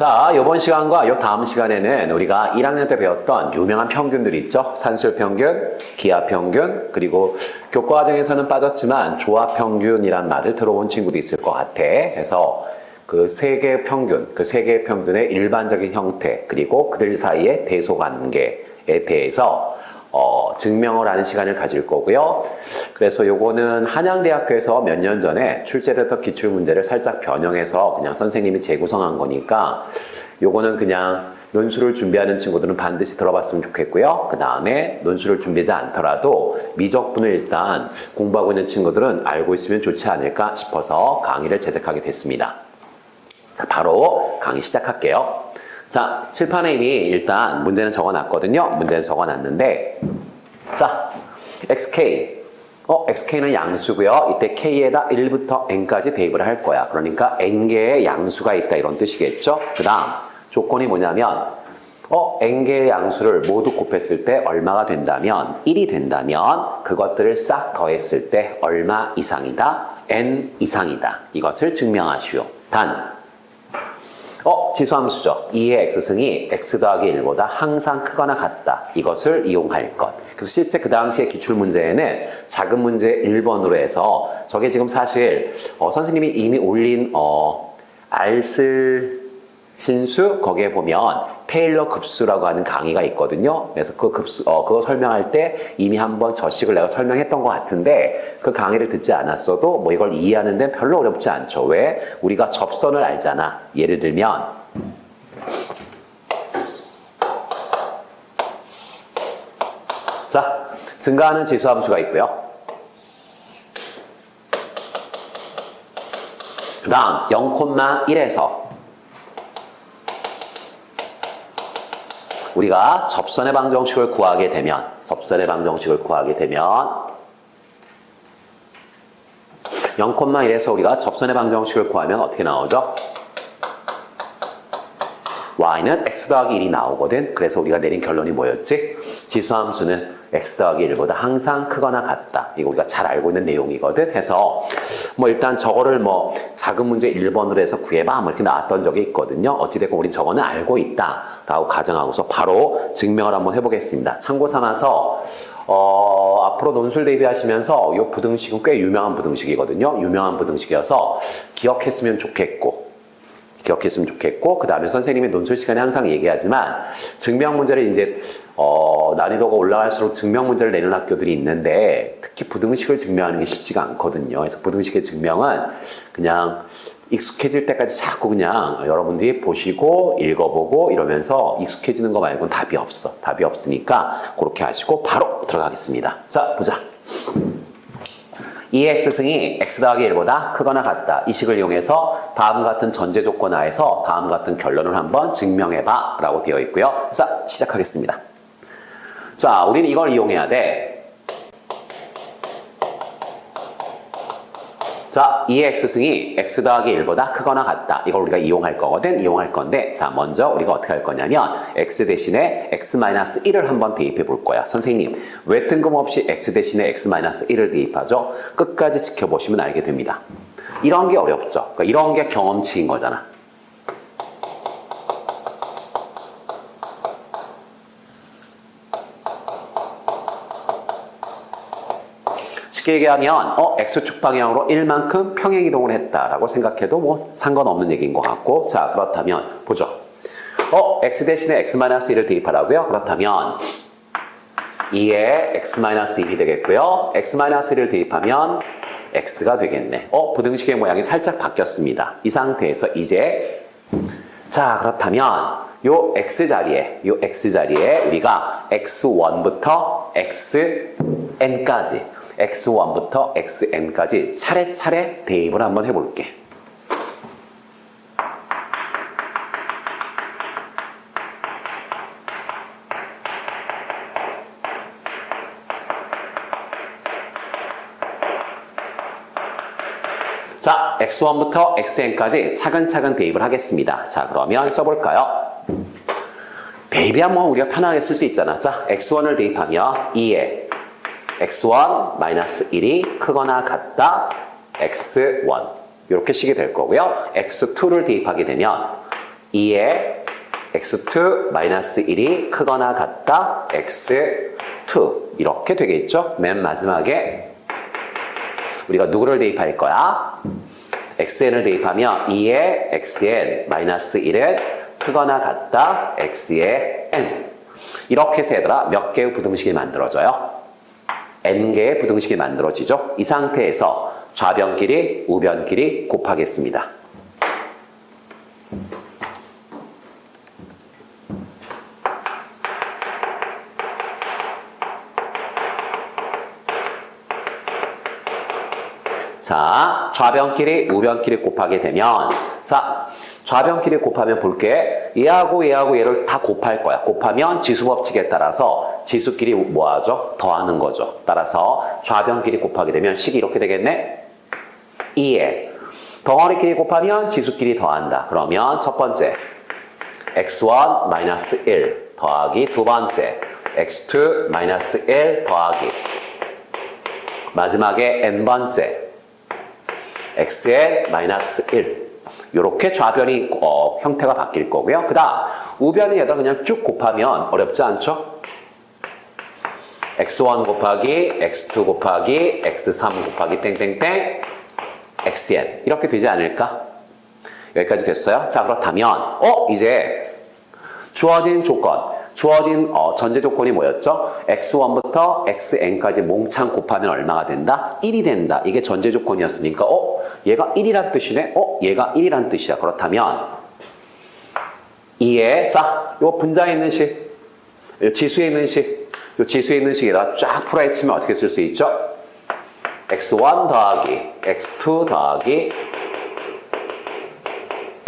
자, 이번 시간과 이 다음 시간에는 우리가 1학년 때 배웠던 유명한 평균들 있죠? 산술평균, 기하평균, 그리고 교과과정에서는 빠졌지만 조합평균이란 말을 들어본 친구도 있을 것 같아. 그래서 그 세 개의 평균, 그 세 개의 평균의 일반적인 형태, 그리고 그들 사이의 대소관계에 대해서 증명을 하는 시간을 가질 거고요. 그래서 요거는 한양대학교에서 몇 년 전에 출제됐던 기출문제를 살짝 변형해서 그냥 선생님이 재구성한 거니까 요거는 그냥 논술을 준비하는 친구들은 반드시 들어봤으면 좋겠고요. 그 다음에 논술을 준비하지 않더라도 미적분을 일단 공부하고 있는 친구들은 알고 있으면 좋지 않을까 싶어서 강의를 제작하게 됐습니다. 자, 바로 강의 시작할게요. 자, 칠판에 이미 일단 문제는 적어놨거든요. 문제는 적어놨는데, 자, xk. xk는 양수고요. 이때 k에다 1부터 n까지 대입을 할 거야. 그러니까 n개의 양수가 있다 이런 뜻이겠죠. 그 다음 조건이 뭐냐면 n개의 양수를 모두 곱했을 때 얼마가 된다면 1이 된다면 그것들을 싹 더했을 때 얼마 이상이다? n 이상이다. 이것을 증명하시오. 단 지수함수죠. 2의 x승이 x 더하기 1보다 항상 크거나 같다. 이것을 이용할 것. 그래서 실제 그 당시에 기출문제에는 작은 문제 1번으로 해서 저게 지금 사실 선생님이 이미 올린 알쓸 신수 거기에 보면 테일러 급수라고 하는 강의가 있거든요. 그래서 그 급수 그거 설명할 때 이미 한번 저 식을 내가 설명했던 것 같은데 그 강의를 듣지 않았어도 뭐 이걸 이해하는 데는 별로 어렵지 않죠. 왜? 우리가 접선을 알잖아. 예를 들면 자, 증가하는 지수함수가 있고요. 그 다음 0,1에서 우리가 접선의 방정식을 구하게 되면 0,1에서 우리가 접선의 방정식을 구하면 어떻게 나오죠? y는 x 더하기 1이 나오거든. 그래서 우리가 내린 결론이 뭐였지? 지수함수는 x 더하기 1보다 항상 크거나 같다. 이거 우리가 잘 알고 있는 내용이거든. 해서 뭐 일단 저거를 뭐 작은 문제 1번으로 해서 구해봐 뭐 이렇게 나왔던 적이 있거든요. 어찌됐건 우린 저거는 알고 있다 라고 가정하고서 바로 증명을 한번 해보겠습니다. 참고 삼아서 앞으로 논술 대비하시면서 이 부등식은 꽤 유명한 부등식이거든요. 유명한 부등식이어서 기억했으면 좋겠고 그 다음에 선생님이 논술 시간에 항상 얘기하지만 증명 문제를 이제 난이도가 올라갈수록 증명 문제를 내는 학교들이 있는데 특히 부등식을 증명하는 게 쉽지가 않거든요. 그래서 부등식의 증명은 그냥 익숙해질 때까지 자꾸 그냥 여러분들이 보시고 읽어보고 이러면서 익숙해지는 거 말고는 답이 없어. 답이 없으니까 그렇게 하시고 바로 들어가겠습니다. 자, 보자. 2의 x승이 x 더하기 1보다 크거나 같다. 이 식을 이용해서 다음 같은 전제 조건 하에서 다음 같은 결론을 한번 증명해봐 라고 되어 있고요. 자, 시작하겠습니다. 자, 우리는 이걸 이용해야 돼. 자, 2의 x승이 x 더하기 1보다 크거나 같다. 이걸 우리가 이용할 거거든. 이용할 건데 자, 먼저 우리가 어떻게 할 거냐면 x 대신에 x-1을 한번 대입해 볼 거야. 선생님, 왜 뜬금없이 x 대신에 x-1을 대입하죠? 끝까지 지켜보시면 알게 됩니다. 이런 게 어렵죠. 그러니까 이런 게 경험치인 거잖아. 쉽게 얘기하면 x축 방향으로 1만큼 평행이동을 했다라고 생각해도 뭐 상관없는 얘기인 것 같고 자, 그렇다면 보죠. x 대신에 x-1을 대입하라고요? 그렇다면 2에 x-1이 되겠고요. x-1을 대입하면 x가 되겠네. 부등식의 모양이 살짝 바뀌었습니다. 이 상태에서 이제 자, 그렇다면 요 x자리에 우리가 x1부터 xn까지 x1부터 xn까지 차례차례 대입을 한번 해볼게. 자, x1부터 xn까지 차근차근 대입을 하겠습니다. 자, 그러면 써볼까요? 대입이야 뭐 우리가 편하게 쓸 수 있잖아. 자, x1을 대입하면 2에 x1-1이 크거나 같다 x1 이렇게 식이 될 거고요. x2를 대입하게 되면 2의 x2 마이너스 1이 크거나 같다 x2 이렇게 되겠죠? 맨 마지막에 우리가 누구를 대입할 거야? xn을 대입하면 2의 xn 마이너스 1은 크거나 같다 x의 n 이렇게 해서 얘들아 몇 개의 부등식이 만들어져요? n개의 부등식이 만들어지죠? 이 상태에서 좌변끼리 우변끼리 곱하겠습니다. 자, 좌변끼리 우변끼리 곱하게 되면 자, 좌변끼리 곱하면 볼게. 얘하고 얘하고 얘를 다 곱할 거야. 곱하면 지수법칙에 따라서 지수끼리 뭐 하죠? 더하는 거죠. 따라서 좌변끼리 곱하게 되면 식이 이렇게 되겠네. 2에 덩어리끼리 곱하면 지수끼리 더한다. 그러면 첫 번째 x1 마이너스 1 더하기 두 번째 x2 마이너스 1 더하기 마지막에 n번째 xn 마이너스 1 이렇게 좌변이 형태가 바뀔 거고요. 그 다음 우변은 얘가 그냥 쭉 곱하면 어렵지 않죠? x1 곱하기 x2 곱하기 x3 곱하기 땡땡땡 xn 이렇게 되지 않을까? 여기까지 됐어요? 자 그렇다면 이제 주어진 조건 주어진 전제 조건이 뭐였죠? x1부터 xn까지 몽창 곱하면 얼마가 된다? 1이 된다. 이게 전제 조건이었으니까 얘가 1이란 뜻이네? 얘가 1이란 뜻이야. 그렇다면 2에 자, 요 분자에 있는 식, 요 지수에 있는 식, 요 지수에 있는 식에다 쫙 풀어헤치면 어떻게 쓸 수 있죠? x1 더하기 x2 더하기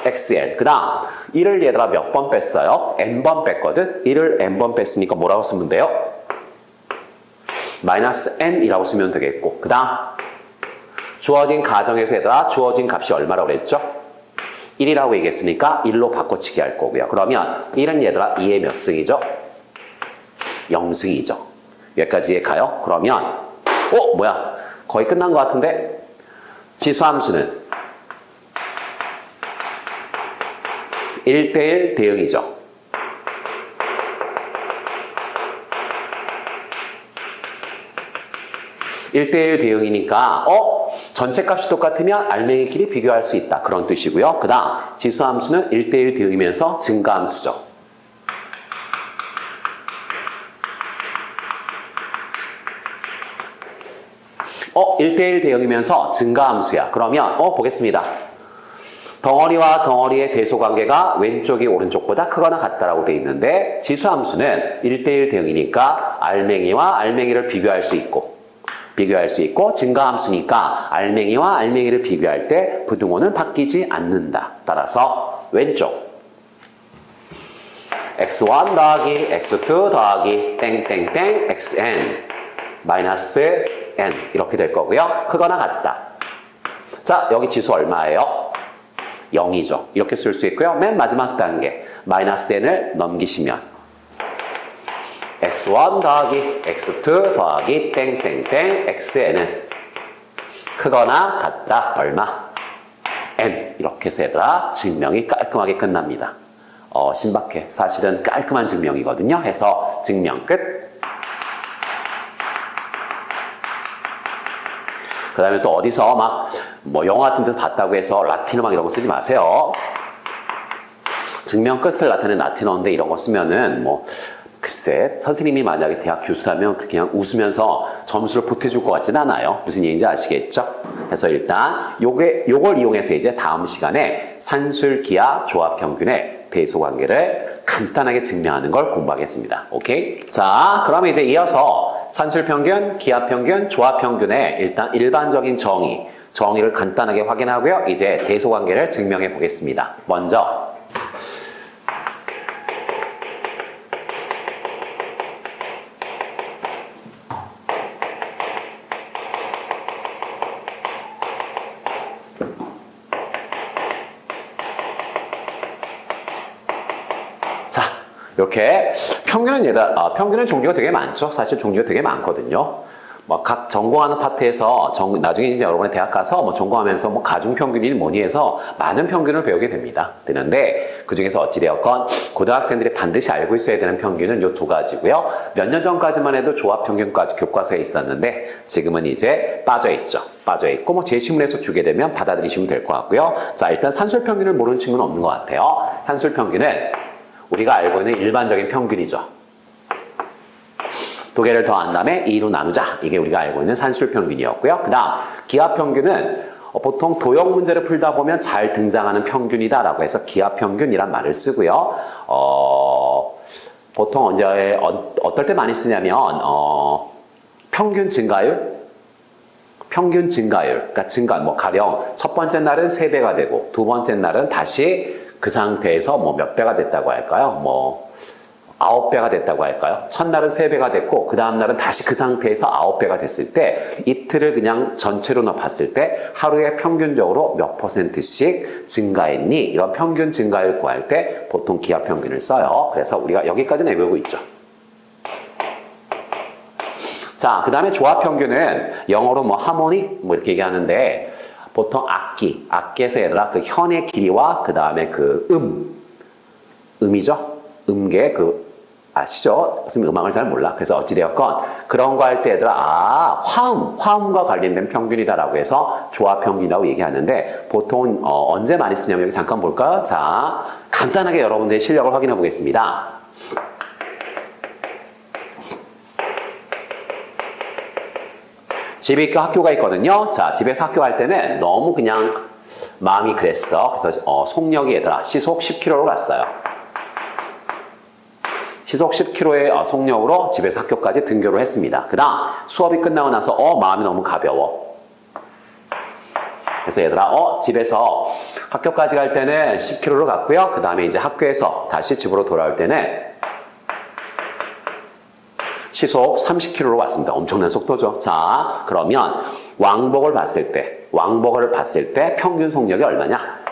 xn. 그 다음 1을 얘들아 몇 번 뺐어요? n번 뺐거든? 1을 n번 뺐으니까 뭐라고 쓰면 돼요? 마이너스 n이라고 쓰면 되겠고 그 다음 주어진 가정에서 얘들아 주어진 값이 얼마라고 그랬죠? 1이라고 얘기했으니까 1로 바꿔치기 할 거고요. 그러면 1은 얘들아 2의 몇 승이죠? 0승이죠. 여기까지 가요? 그러면 뭐야? 거의 끝난 것 같은데? 지수함수는 1대1 대응이죠. (1대1) 대응이니까 전체 값이 똑같으면 알맹이끼리 비교할 수 있다. 그런 뜻이고요. 그 다음 지수함수는 1대1 대응이면서 증가함수죠. (1대1) 대응이면서 증가함수야. 그러면 보겠습니다. 덩어리와 덩어리의 대소관계가 왼쪽이 오른쪽보다 크거나 같다라고 돼 있는데 지수함수는 1대1 대응이니까 알맹이와 알맹이를 비교할 수 있고 증가함수니까 알맹이와 알맹이를 비교할 때 부등호는 바뀌지 않는다. 따라서 왼쪽 x1 더하기 x2 더하기 땡땡땡 xn 마이너스 n 이렇게 될 거고요. 크거나 같다. 자 여기 지수 얼마예요? 0이죠. 이렇게 쓸 수 있고요. 맨 마지막 단계 마이너스 n을 넘기시면 x1 더하기 x2 더하기 땡땡땡 xn은 크거나 같다. 얼마? n 이렇게 해서 얘들아 증명이 깔끔하게 끝납니다. 신박해. 사실은 깔끔한 증명이거든요. 해서 증명 끝. 그 다음에 또 어디서 영어 같은 데서 봤다고 해서 라틴어 이런 거 쓰지 마세요. 증명 끝을 나타내는 라틴어인데 이런 거 쓰면은 글쎄 선생님이 만약에 대학 교수라면 그냥 웃으면서 점수를 보태줄 것 같진 않아요. 무슨 얘기인지 아시겠죠? 그래서 일단 요걸 이용해서 이제 다음 시간에 산술기하 조합평균의 대소관계를 간단하게 증명하는 걸 공부하겠습니다. 오케이? 자, 그러면 이제 이어서 산술평균, 기하평균, 조합평균의 일단 일반적인 정의를 간단하게 확인하고요. 이제 대소관계를 증명해 보겠습니다. 먼저 이렇게 평균은 종류가 되게 많죠. 사실 종류가 되게 많거든요. 뭐 각 전공하는 파트에서 나중에 이제 여러분의 대학 가서 뭐 전공하면서 뭐 가중 평균이니 뭐니 해서 많은 평균을 배우게 되는데 그 중에서 어찌되었건 고등학생들이 반드시 알고 있어야 되는 평균은 요 두 가지고요. 몇 년 전까지만 해도 조합 평균까지 교과서에 있었는데 지금은 이제 빠져 있고 뭐 제시문에서 주게 되면 받아들이시면 될 것 같고요. 자, 일단 산술 평균을 모르는 친구는 없는 것 같아요. 산술 평균은 우리가 알고 있는 일반적인 평균이죠. 두 개를 더한 다음에 2로 나누자. 이게 우리가 알고 있는 산술평균이었고요. 그 다음 기하평균은 보통 도형 문제를 풀다 보면 잘 등장하는 평균이다라고 해서 기하평균이란 말을 쓰고요. 보통 언제 어떨 때 많이 쓰냐면 평균 증가율, 그러니까 뭐 가령 첫 번째 날은 3배가 되고 두 번째 날은 다시 그 상태에서 뭐 몇 배가 됐다고 할까요? 뭐 9배가 됐다고 할까요? 첫날은 3배가 됐고 그 다음 날은 다시 그 상태에서 9배가 됐을 때 이틀을 그냥 전체로 봤을 때 하루에 평균적으로 몇 %씩 증가했니? 이런 평균 증가율 구할 때 보통 기하평균을 써요. 그래서 우리가 여기까지는 외우고 있죠. 자, 그 다음에 조합평균은 영어로 뭐 하모니 뭐 이렇게 얘기하는데 보통 악기에서 얘들아 그 현의 길이와 그 다음에 그 음이죠? 음계 아시죠? 선생님 음악을 잘 몰라. 그래서 어찌되었건 그런 거 할 때 얘들아 화음과 관련된 평균이다라고 해서 조합평균이라고 얘기하는데 보통 언제 많이 쓰냐면 여기 잠깐 볼까요? 자, 간단하게 여러분들의 실력을 확인해 보겠습니다. 집에 있고 학교가 있거든요. 자, 집에서 학교 갈 때는 너무 그냥 마음이 그랬어. 그래서 속력이 얘들아 시속 10km로 갔어요. 시속 10km의 속력으로 집에서 학교까지 등교를 했습니다. 그 다음 수업이 끝나고 나서 마음이 너무 가벼워. 그래서 얘들아 집에서 학교까지 갈 때는 10km로 갔고요. 그 다음에 이제 학교에서 다시 집으로 돌아올 때는 시속 30km로 왔습니다. 엄청난 속도죠. 자, 그러면 왕복을 봤을 때 평균 속력이 얼마냐?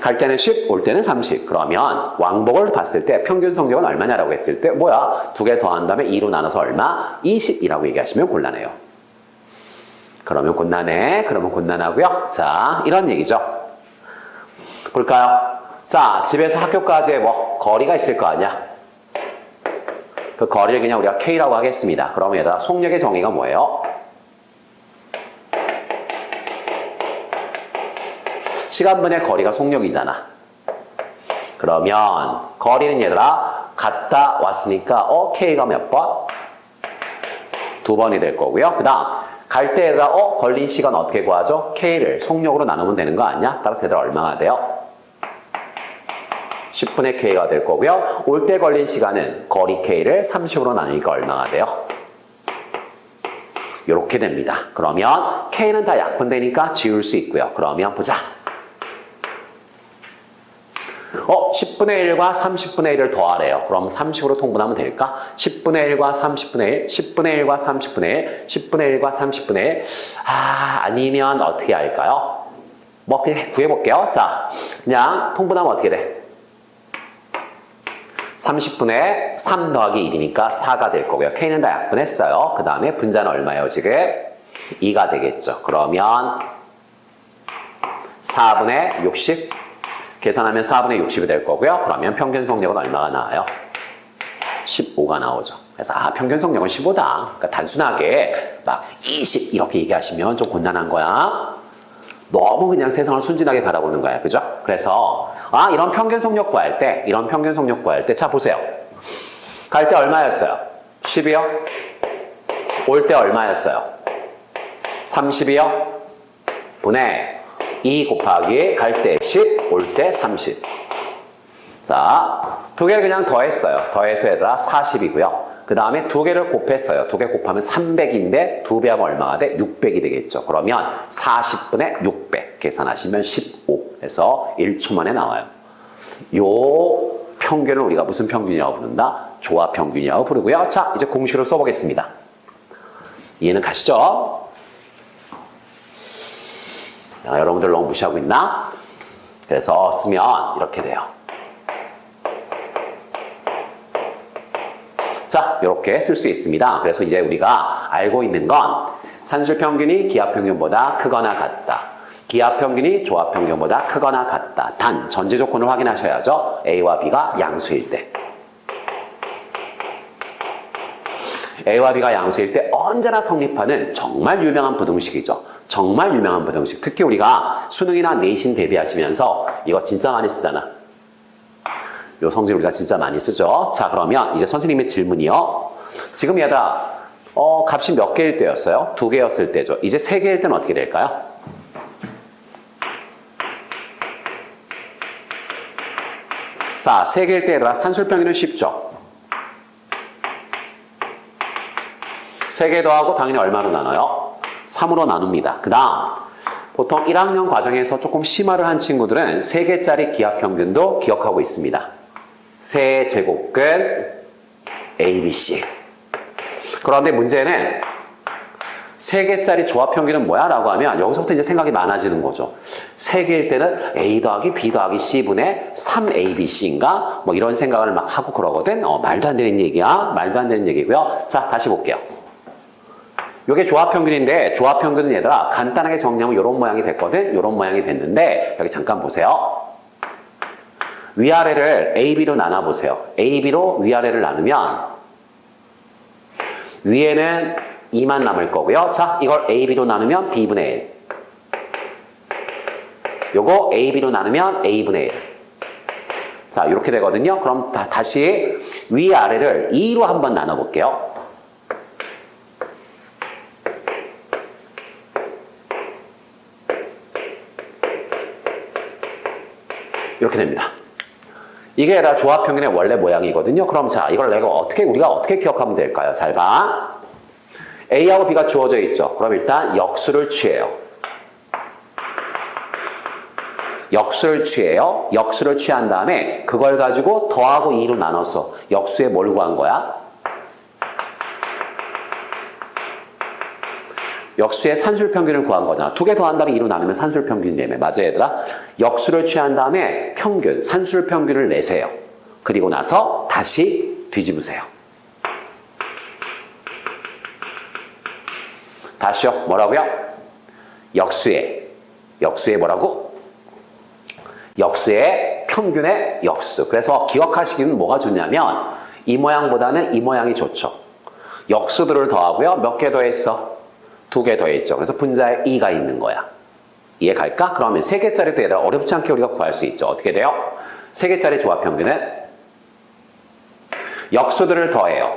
갈 때는 10, 올 때는 30. 그러면 왕복을 봤을 때 평균 속력은 얼마냐라고 했을 때 두 개 더한 다음에 2로 나눠서 얼마? 20이라고 얘기하시면 곤란해요. 그러면 곤란하고요. 자, 이런 얘기죠. 볼까요? 자, 집에서 학교까지의 거리가 있을 거 아니야? 그 거리를 그냥 우리가 K라고 하겠습니다. 그러면 얘들아 속력의 정의가 뭐예요? 시간분의 거리가 속력이잖아. 그러면 거리는 얘들아 갔다 왔으니까 K가 몇 번? 2번이 될 거고요. 그 다음 갈 때 얘들아 걸린 시간 어떻게 구하죠? K를 속력으로 나누면 되는 거 아니야? 따라서 얘들아 얼마가 돼요? 10분의 K가 될 거고요. 올 때 걸린 시간은 거리 K를 30으로 나누니까 얼마가 돼요? 이렇게 됩니다. 그러면 K는 다 약분되니까 지울 수 있고요. 그러면 보자. 10분의 1과 30분의 1을 더하래요. 그럼 30으로 통분하면 될까? 10분의 1과 30분의 1, 10분의 1과 30분의 1, 10분의 1과 30분의 1. 아니면 어떻게 할까요? 그냥 구해볼게요. 자, 그냥 통분하면 어떻게 돼? 30분의 3 더하기 1이니까 4가 될 거고요. K는 다 약분했어요. 그 다음에 분자는 얼마예요, 지금? 2가 되겠죠. 그러면 4분의 60. 계산하면 4분의 60이 될 거고요. 그러면 평균 속력은 얼마가 나와요? 15가 나오죠. 그래서 평균 속력은 15다. 그러니까 단순하게 20 이렇게 얘기하시면 좀 곤란한 거야. 너무 그냥 세상을 순진하게 바라보는 거야. 그죠? 그래서 이런 평균 속력 구할 때 자 보세요. 갈 때 얼마였어요? 10이요? 올 때 얼마였어요? 30이요? 분의 2 곱하기 갈 때 10, 올 때 30. 자, 두 개를 그냥 더했어요. 더해서 얘들아 40이고요. 그 다음에 두 개를 곱했어요. 두 개 곱하면 300인데 두 배 하면 얼마가 돼? 600이 되겠죠. 그러면 40분의 600 계산하시면 15 해서 1초 만에 나와요. 요 평균을 우리가 무슨 평균이라고 부른다? 조합 평균이라고 부르고요. 자, 이제 공식으로 써보겠습니다. 이해는 가시죠? 여러분들 너무 무시하고 있나? 그래서 쓰면 이렇게 돼요. 자, 이렇게 쓸 수 있습니다. 그래서 이제 우리가 알고 있는 건 산술평균이 기하평균보다 크거나 같다. 기하평균이 조합평균보다 크거나 같다. 단, 전제 조건을 확인하셔야죠. A와 B가 양수일 때. A와 B가 양수일 때 언제나 성립하는 정말 유명한 부등식이죠. 정말 유명한 부등식. 특히 우리가 수능이나 내신 대비하시면서 이거 진짜 많이 쓰잖아. 요 성질 우리가 진짜 많이 쓰죠. 자, 그러면 이제 선생님의 질문이요. 지금 얘들아, 값이 몇 개일 때였어요? 2개였을 때죠. 이제 3개일 때는 어떻게 될까요? 자, 3개일 때 얘들아, 산술평균은 쉽죠? 3개 더하고 당연히 얼마로 나눠요? 3으로 나눕니다. 그 다음, 보통 1학년 과정에서 조금 심화를 한 친구들은 3개짜리 기하평균도 기억하고 있습니다. 세제곱근 ABC. 그런데 문제는 3개짜리 조합평균은 뭐야? 라고 하면 여기서부터 이제 생각이 많아지는 거죠. 3개일 때는 A 더하기 B 더하기 C분의 3ABC인가? 뭐 이런 생각을 막 하고 그러거든. 말도 안 되는 얘기야. 말도 안 되는 얘기고요. 자, 다시 볼게요. 이게 조합평균인데 조합평균은 얘들아 간단하게 정리하면 이런 모양이 됐거든. 이런 모양이 됐는데 여기 잠깐 보세요. 위아래를 AB로 나눠보세요. AB로 위아래를 나누면 위에는 2만 남을 거고요. 자, 이걸 AB로 나누면 B분의 1. 요거 AB로 나누면 A분의 1. 자, 이렇게 되거든요. 그럼 다시 위아래를 2로 한번 나눠볼게요. 이렇게 됩니다. 이게 다 조합평균의 원래 모양이거든요. 그럼 자, 이걸 우리가 어떻게 기억하면 될까요? 잘 봐. A하고 B가 주어져 있죠. 그럼 일단 역수를 취해요. 역수를 취해요. 역수를 취한 다음에 그걸 가지고 더하고 2로 나눠서 역수에 뭘 구한 거야? 역수의 산술평균을 구한 거잖아. 2개 더한 다음에 2로 나누면 산술평균이라며. 맞아, 얘들아? 역수를 취한 다음에 평균, 산술평균을 내세요. 그리고 나서 다시 뒤집으세요. 다시요. 뭐라고요? 역수의 뭐라고? 역수의 평균의 역수. 그래서 기억하시기는 뭐가 좋냐면 이 모양보다는 이 모양이 좋죠. 역수들을 더하고요. 몇 개 더했어? 2개 더했죠. 그래서 분자에 2가 있는 거야. 이해 갈까? 그러면 3개짜리도 얘들아 어렵지 않게 우리가 구할 수 있죠. 어떻게 돼요? 3개짜리 조합평균은 역수들을 더해요.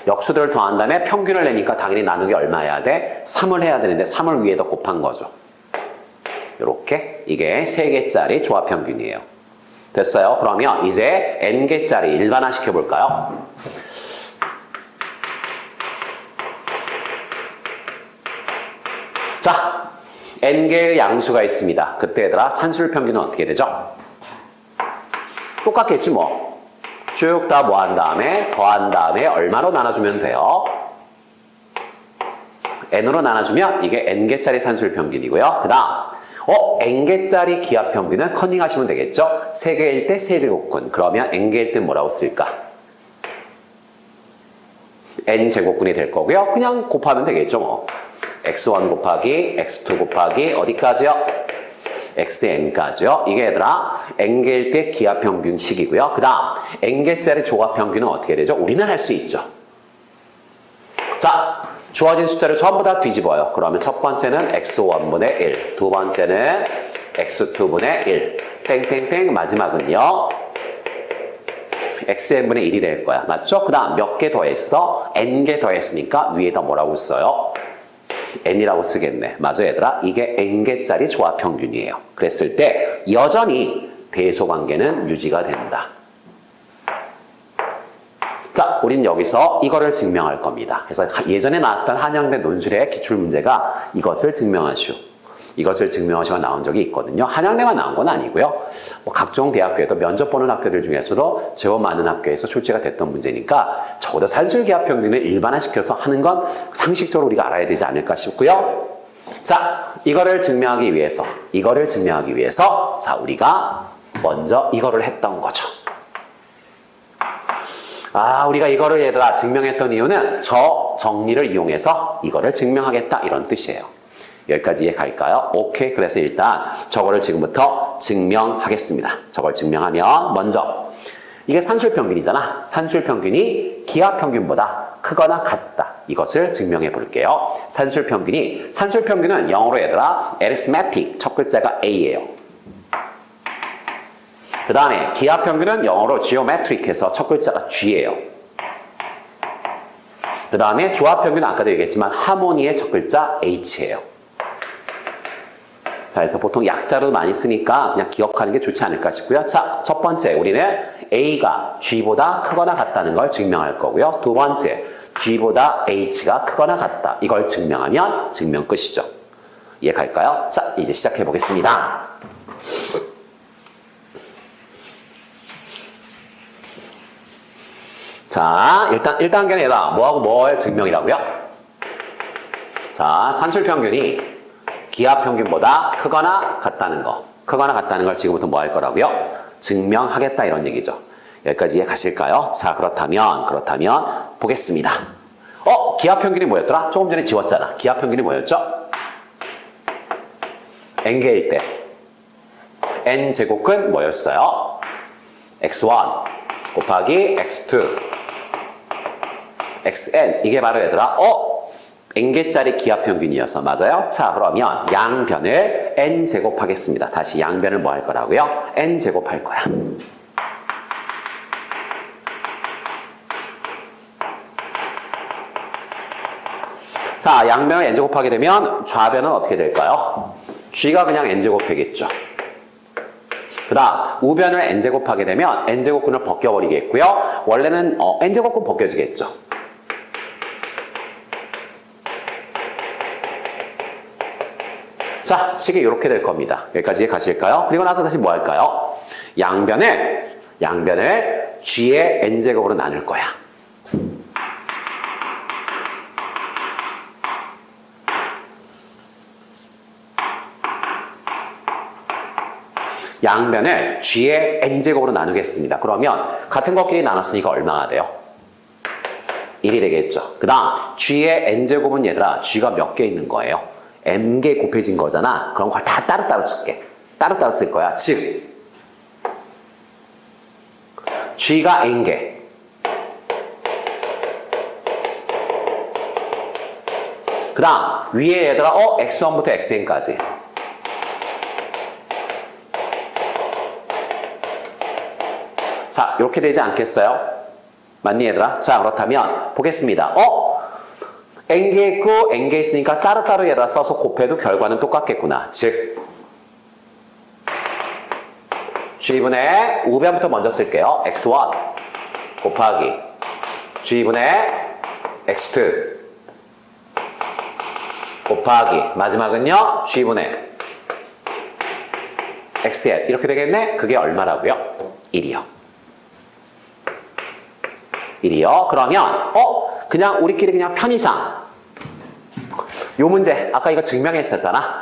역수들을 더한 다음에 평균을 내니까 당연히 나누기 얼마 해야 돼? 3을 해야 되는데 3을 위에다 곱한 거죠. 이렇게 이게 3개짜리 조합평균이에요. 됐어요? 그러면 이제 n개짜리 일반화 시켜볼까요? 자, n개의 양수가 있습니다. 그때 얘들아 산술평균은 어떻게 되죠? 똑같겠지 뭐. 쭉 다 뭐 한 다음에 더한 다음에 얼마로 나눠주면 돼요? n으로 나눠주면 이게 n개짜리 산술평균이고요. 그 다음 n개짜리 기하평균은 커닝하시면 되겠죠? 3개일 때 세제곱근. 그러면 n개일 때 뭐라고 쓸까? n제곱근이 될 거고요. 그냥 곱하면 되겠죠 뭐. x1 곱하기 x2 곱하기 어디까지요? xn까지요. 이게 얘들아 n개일 때 기하평균식이고요. 그 다음 n개짜리 조합평균은 어떻게 되죠? 우리는 할 수 있죠. 자, 주어진 숫자를 전부 다 뒤집어요. 그러면 첫 번째는 x1분의 1, 두 번째는 x2분의 1, 땡땡땡, 마지막은요 xn분의 1이 될 거야. 맞죠? 그 다음 몇 개 더했어? n개 더했으니까 위에다 뭐라고 써요? n이라고 쓰겠네. 맞아 얘들아? 이게 n개짜리 조합평균이에요. 그랬을 때 여전히 대소관계는 유지가 된다. 자, 우린 여기서 이거를 증명할 겁니다. 그래서 예전에 나왔던 한양대 논술의 기출문제가 이것을 증명하시오. 이것을 증명하시고 나온 적이 있거든요. 한양대만 나온 건 아니고요. 뭐 각종 대학교에도 면접 보는 학교들 중에서도 제법 많은 학교에서 출제가 됐던 문제니까 적어도 산술기하평균을 일반화시켜서 하는 건 상식적으로 우리가 알아야 되지 않을까 싶고요. 자, 이거를 증명하기 위해서 자, 우리가 먼저 이거를 했던 거죠. 우리가 이거를 얘들아 증명했던 이유는 저 정리를 이용해서 이거를 증명하겠다 이런 뜻이에요. 여기까지 이해 갈까요? 오케이. 그래서 일단 저거를 지금부터 증명하겠습니다. 저걸 증명하면 먼저 이게 산술평균이잖아. 산술평균이 기하평균보다 크거나 같다. 이것을 증명해 볼게요. 산술평균은 영어로 얘들아 arithmetic 첫 글자가 A예요. 그 다음에 기하평균은 영어로 geometric해서 첫 글자가 G예요. 그 다음에 조합평균은 아까도 얘기했지만 하모니의 첫 글자 H예요. 자, 그래서 보통 약자로 많이 쓰니까 그냥 기억하는 게 좋지 않을까 싶고요. 자, 첫 번째 우리는 A가 G보다 크거나 같다는 걸 증명할 거고요. 두 번째, G보다 H가 크거나 같다. 이걸 증명하면 증명 끝이죠. 이해 갈까요? 자, 이제 시작해 보겠습니다. 자, 일단 1단계는 얘다. 뭐하고 뭐의 증명이라고요? 자, 산술평균이 기하평균보다 크거나 같다는 거. 크거나 같다는 걸 지금부터 뭐 할 거라고요? 증명하겠다 이런 얘기죠. 여기까지 이해 가실까요? 자, 그렇다면 보겠습니다. 기하평균이 뭐였더라? 조금 전에 지웠잖아. 기하평균이 뭐였죠? n개일 때 n제곱은 뭐였어요? x1 곱하기 x2 xn 이게 바로 얘들아 n개짜리 기하평균이어서 맞아요? 자, 그러면 양변을 n제곱 하겠습니다. 다시 양변을 뭐 할 거라고요? n제곱 할 거야. 자, 양변을 n제곱 하게 되면 좌변은 어떻게 될까요? g가 그냥 n제곱 되겠죠. 그 다음 우변을 n제곱 하게 되면 n제곱근을 벗겨버리겠고요. 원래는 n제곱근 벗겨지겠죠. 자, 식이 이렇게 될 겁니다. 여기까지 가실까요? 그리고 나서 다시 뭐 할까요? 양변을 g의 n제곱으로 나눌 거야. 양변을 g의 n제곱으로 나누겠습니다. 그러면 같은 것끼리 나눴으니까 얼마가 돼요? 1이 되겠죠. 그 다음 g의 n제곱은 얘들아 g가 몇 개 있는 거예요? m개 곱해진 거잖아. 그럼 그걸 다 따로따로 쓸게. 따로따로 쓸 거야. 즉 g가 n개 그 다음 위에 얘들아 x1부터 xn까지 자, 이렇게 되지 않겠어요? 맞니 얘들아? 자, 그렇다면 보겠습니다. n개 있고 n개 있으니까 따로따로 얘들아 써서 곱해도 결과는 똑같겠구나. 즉 g분의 우변부터 먼저 쓸게요. x1 곱하기 g분의 x2 곱하기 마지막은요 g분의 xn 이렇게 되겠네? 그게 얼마라고요? 1이요. 1이요. 그러면 그냥 우리끼리 그냥 편의상 요 문제 아까 이거 증명했었잖아.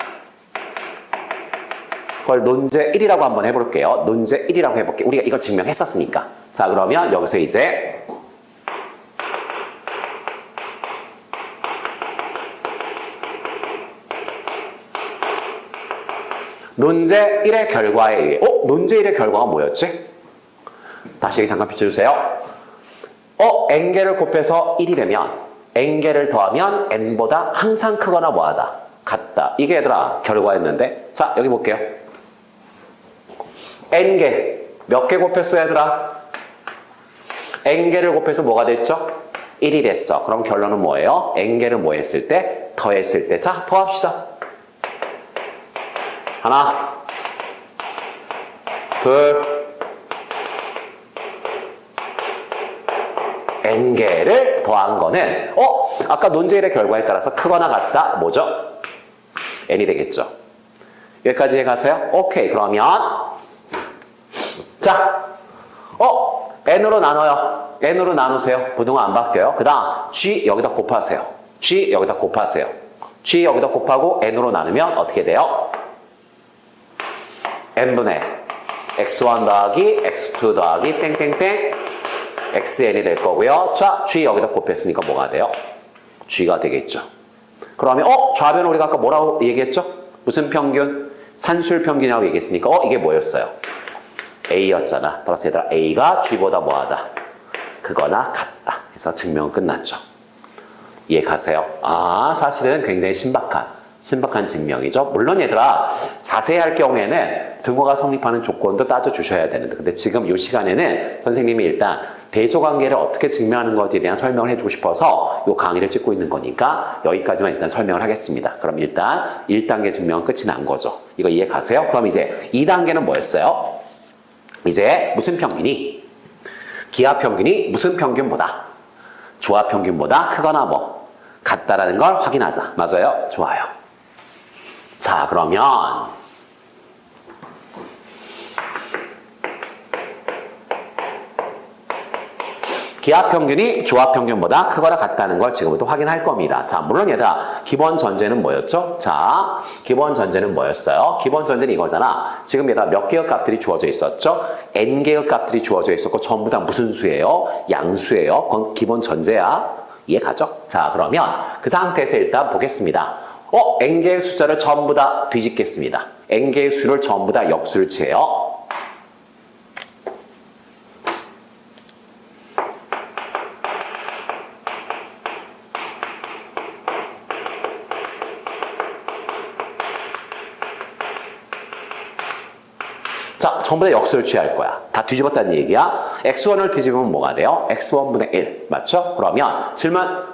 그걸 논제 1이라고 한번 해볼게요. 논제 1이라고 해볼게요. 우리가 이걸 증명했었으니까. 자, 그러면 여기서 이제 논제 1의 결과에 의해 논제 1의 결과가 뭐였지? 다시 잠깐 비춰주세요. n개를 곱해서 1이 되면 n개를 더하면 n보다 항상 크거나 뭐하다? 같다. 이게 얘들아 결과였는데 자, 여기 볼게요. n개 몇 개 곱했어 얘들아? n개를 곱해서 뭐가 됐죠? 1이 됐어. 그럼 결론은 뭐예요? n개를 뭐 했을 때? 더했을 때. 자, 더합시다. 하나 둘 n개를 더한 거는 아까 논제 1의 결과에 따라서 크거나 같다. 뭐죠? n이 되겠죠. 여기까지 해가세요. 오케이. 그러면 자, n으로 나눠요. n으로 나누세요. 부등호 안 바뀌어요. 그 다음 g 여기다 곱하세요. g 여기다 곱하세요. g 여기다 곱하고 n으로 나누면 어떻게 돼요? n분의 x1 더하기 x2 더하기 땡땡땡 xn이 될 거고요. 자, g 여기다 곱했으니까 뭐가 돼요? g가 되겠죠. 그러면 좌변은 우리가 아까 뭐라고 얘기했죠? 무슨 평균? 산술 평균이라고 얘기했으니까 이게 뭐였어요? A였잖아. 따라서 얘들아 A가 G보다 뭐하다? 그거나 같다. 그래서 증명은 끝났죠. 이해 가세요? 사실은 굉장히 신박한 증명이죠. 물론 얘들아 자세히 할 경우에는 등호가 성립하는 조건도 따져주셔야 되는데 근데 지금 이 시간에는 선생님이 일단 대소관계를 어떻게 증명하는 것에 대한 설명을 해주고 싶어서 이 강의를 찍고 있는 거니까 여기까지만 일단 설명을 하겠습니다. 그럼 일단 1단계 증명은 끝이 난 거죠. 이거 이해 가세요? 그럼 이제 2단계는 뭐였어요? 이제 무슨 평균이? 기하 평균이 무슨 평균보다? 조합 평균보다 크거나 뭐 같다라는 걸 확인하자. 맞아요? 좋아요. 자, 그러면 기하 평균이 조합 평균보다 크거나 같다는 걸 지금부터 확인할 겁니다. 자, 물론 얘들아, 기본 전제는 뭐였죠? 자, 기본 전제는 뭐였어요? 기본 전제는 이거잖아. 지금 얘들아 몇 개의 값들이 주어져 있었죠? n개의 값들이 주어져 있었고 전부 다 무슨 수예요? 양수예요. 그건 기본 전제야. 이해 가죠? 자, 그러면 그 상태에서 일단 보겠습니다. n개의 숫자를 전부 다 뒤집겠습니다. n개의 수를 전부 다 역수를 취해요. 자, 전부 다 역수를 취할 거야. 다 뒤집었다는 얘기야. x1을 뒤집으면 뭐가 돼요? x1분의 1. 맞죠? 그러면 질문.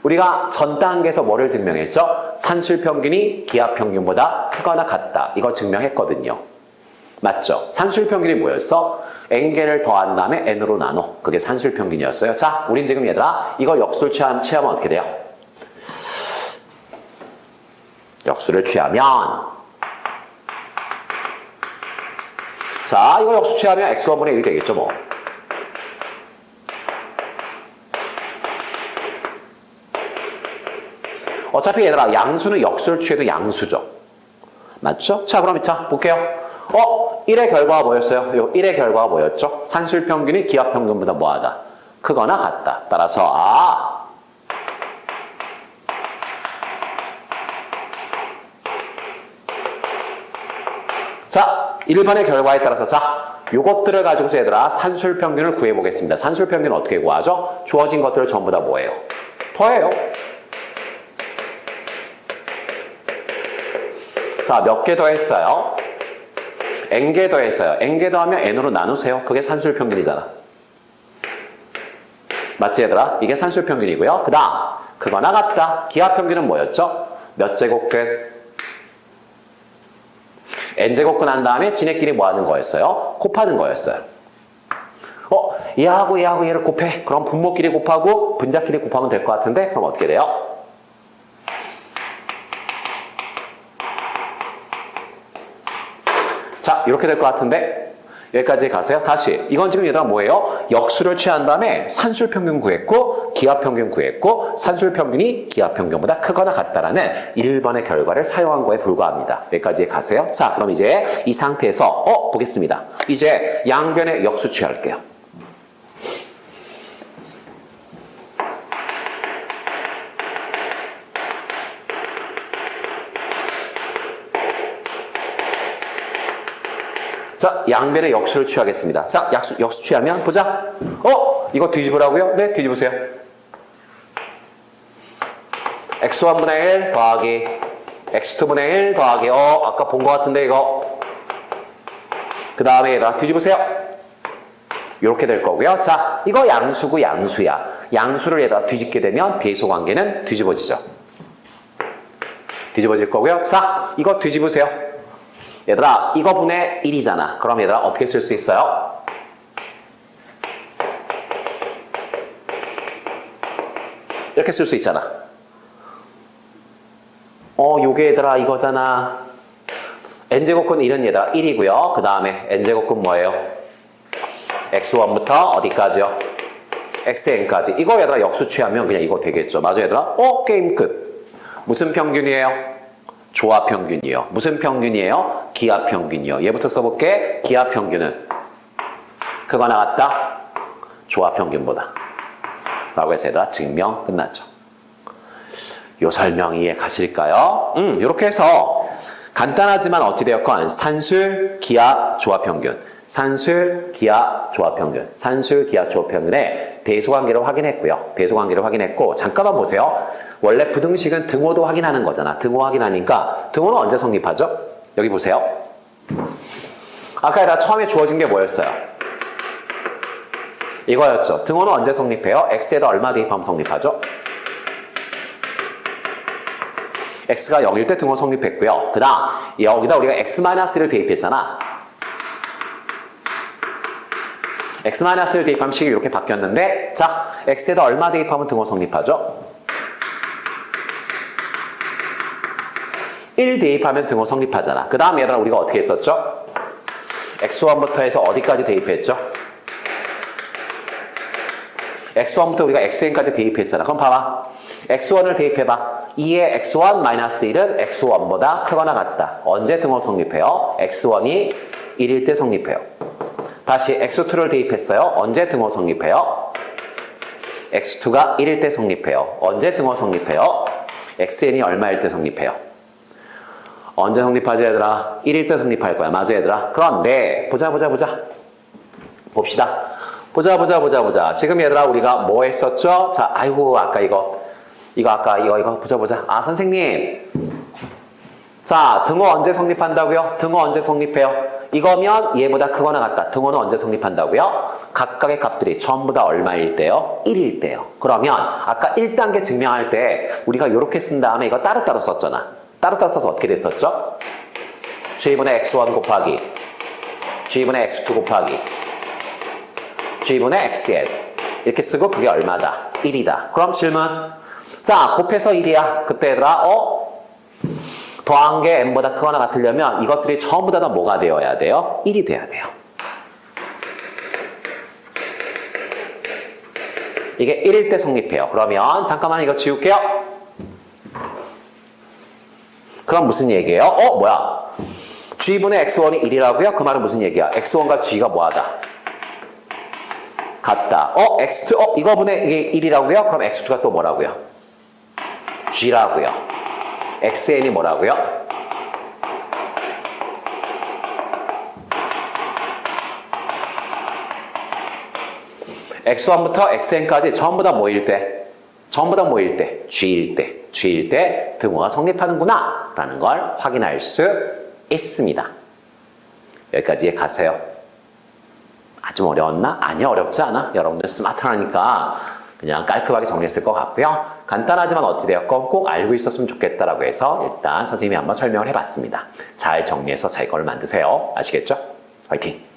우리가 전 단계에서 뭐를 증명했죠? 산술 평균이 기하 평균보다 크거나 같다. 이거 증명했거든요. 맞죠? 산술 평균이 뭐였어? n개를 더한 다음에 n으로 나눠. 그게 산술 평균이었어요. 자, 우린 지금 얘들아 이거 역수를 취하면 어떻게 돼요? 역수를 취하면 자, 이거 역수 취하면 x1분의 1이 되겠죠, 뭐. 어차피 얘들아, 양수는 역수를 취해도 양수죠. 맞죠? 자, 그럼 자, 볼게요. 1의 결과가 뭐였어요? 요 1의 결과가 뭐였죠? 산술 평균이 기하 평균보다 뭐하다? 크거나 같다. 따라서, 자, 1번의 결과에 따라서 자, 요것들을 가지고서 얘들아 산술 평균을 구해보겠습니다. 산술 평균은 어떻게 구하죠? 주어진 것들을 전부 다 뭐예요? 더해요. 자, 몇 개 더했어요? n개 더했어요. n개 더하면 n으로 나누세요. 그게 산술 평균이잖아. 맞지 얘들아? 이게 산술 평균이고요. 그 다음 그거나 같다. 기하 평균은 뭐였죠? 몇 제곱근? n제곱근 한 다음에 지네끼리 뭐 하는 거였어요? 곱하는 거였어요. 얘하고 얘를 곱해. 그럼 분모끼리 곱하고 분자끼리 곱하면 될 것 같은데 그럼 어떻게 돼요? 자, 이렇게 될 것 같은데 여기까지 가세요. 다시 이건 지금 얘들아 뭐예요? 역수를 취한 다음에 산술 평균 구했고 기하 평균 구했고 산술 평균이 기하 평균보다 크거나 같다라는 1번의 결과를 사용한 거에 불과합니다. 여기까지 가세요. 자, 그럼 이제 이 상태에서 보겠습니다. 이제 양변의 역수 취할게요. 자, 양변의 역수를 취하겠습니다. 자, 역수 취하면 보자. 이거 뒤집으라고요? 네, 뒤집으세요. x1분의 1 더하기 x2분의 1 더하기 아까 본 것 같은데 이거 그 다음에 얘가 뒤집으세요. 이렇게 될 거고요. 자, 이거 양수고 양수야. 양수를 얘가 뒤집게 되면 비소관계는 뒤집어지죠. 뒤집어질 거고요. 자, 이거 뒤집으세요. 얘들아, 이거 분의 1이잖아. 그럼 얘들아, 어떻게 쓸 수 있어요? 이렇게 쓸 수 있잖아. 요게 얘들아, 이거잖아. n제곱근 1은 얘들아, 1이고요. 그 다음에 n제곱근 뭐예요? x1부터 어디까지요? xn까지. 이거 얘들아, 역수 취하면 그냥 이거 되겠죠. 맞아, 얘들아? 게임 끝. 무슨 평균이에요? 조합평균이요. 무슨 평균이에요? 기하평균이요. 얘부터 써볼게. 기하평균은 크거나 같다? 조합평균보다. 라고 해서 얘들아 증명 끝났죠. 요 설명 이해 가실까요? 이렇게 해서 간단하지만 어찌되었건 산술, 기하, 조합평균, 산술, 기하, 조합평균, 산술, 기하, 조합평균의 대소관계를 확인했고요. 대소관계를 확인했고 잠깐만 보세요. 원래 부등식은 등호도 확인하는 거잖아. 등호 확인하니까 등호는 언제 성립하죠? 여기 보세요. 아까 얘가 처음에 주어진 게 뭐였어요? 이거였죠. 등호는 언제 성립해요? x에다 얼마 대입하면 성립하죠? x가 0일 때 등호 성립했고요. 그 다음 여기다 우리가 x-를 대입했잖아. x-를 대입하면 식이 이렇게 바뀌었는데 자, x에다 얼마 대입하면 등호 성립하죠? 1 대입하면 등호 성립하잖아. 그 다음 얘들아 우리가 어떻게 했었죠? x1부터 해서 어디까지 대입했죠? x1부터 우리가 xn까지 대입했잖아. 그럼 봐봐. x1을 대입해봐. 2의 x1-1은 x1보다 크거나 같다. 언제 등호 성립해요? x1이 1일 때 성립해요. 다시 x2를 대입했어요. 언제 등호 성립해요? x2가 1일 때 성립해요. 언제 등호 성립해요? xn이 얼마일 때 성립해요? 언제 성립하지 얘들아? 1일 때 성립할 거야. 맞아 얘들아? 그런데 보자. 봅시다. 보자. 지금 얘들아 우리가 뭐 했었죠? 자, 아이고 아까 이거 보자. 아 선생님. 자, 등호 언제 성립한다고요? 등호 언제 성립해요? 이거면 얘보다 크거나 같다. 등호는 언제 성립한다고요? 각각의 값들이 전부 다 얼마일 때요? 1일 때요. 그러면 아까 1단계 증명할 때 우리가 이렇게 쓴 다음에 이거 따로따로 썼잖아. 따로따로 써서 어떻게 됐었죠? g분의 x1 곱하기 g분의 x2 곱하기 g분의 xn 이렇게 쓰고 그게 얼마다? 1이다. 그럼 질문. 자, 곱해서 1이야. 그때 얘들아 더한 게 n보다 크거나 같으려면 이것들이 전부 다 뭐가 되어야 돼요? 1이 돼야 돼요. 이게 1일 때 성립해요. 그러면 잠깐만 이거 지울게요. 그럼 무슨 얘기예요? 뭐야? g분의 x1이 1이라고요? 그 말은 무슨 얘기야? x1과 g가 뭐하다? 같다. x2, 이거분의 이게 1이라고요? 그럼 x2가 또 뭐라고요? g라고요. xn이 뭐라고요? x1부터 xn까지 전부 다 뭐일 때? g일 때 등호가 성립하는구나 라는 걸 확인할 수 있습니다. 여기까지 가세요. 좀 어려웠나? 아니요, 어렵지 않아. 여러분들 스마트하니까 그냥 깔끔하게 정리했을 것 같고요. 간단하지만 어찌되었건 꼭 알고 있었으면 좋겠다라고 해서 일단 선생님이 한번 설명을 해봤습니다. 잘 정리해서 자기 걸 만드세요. 아시겠죠? 화이팅!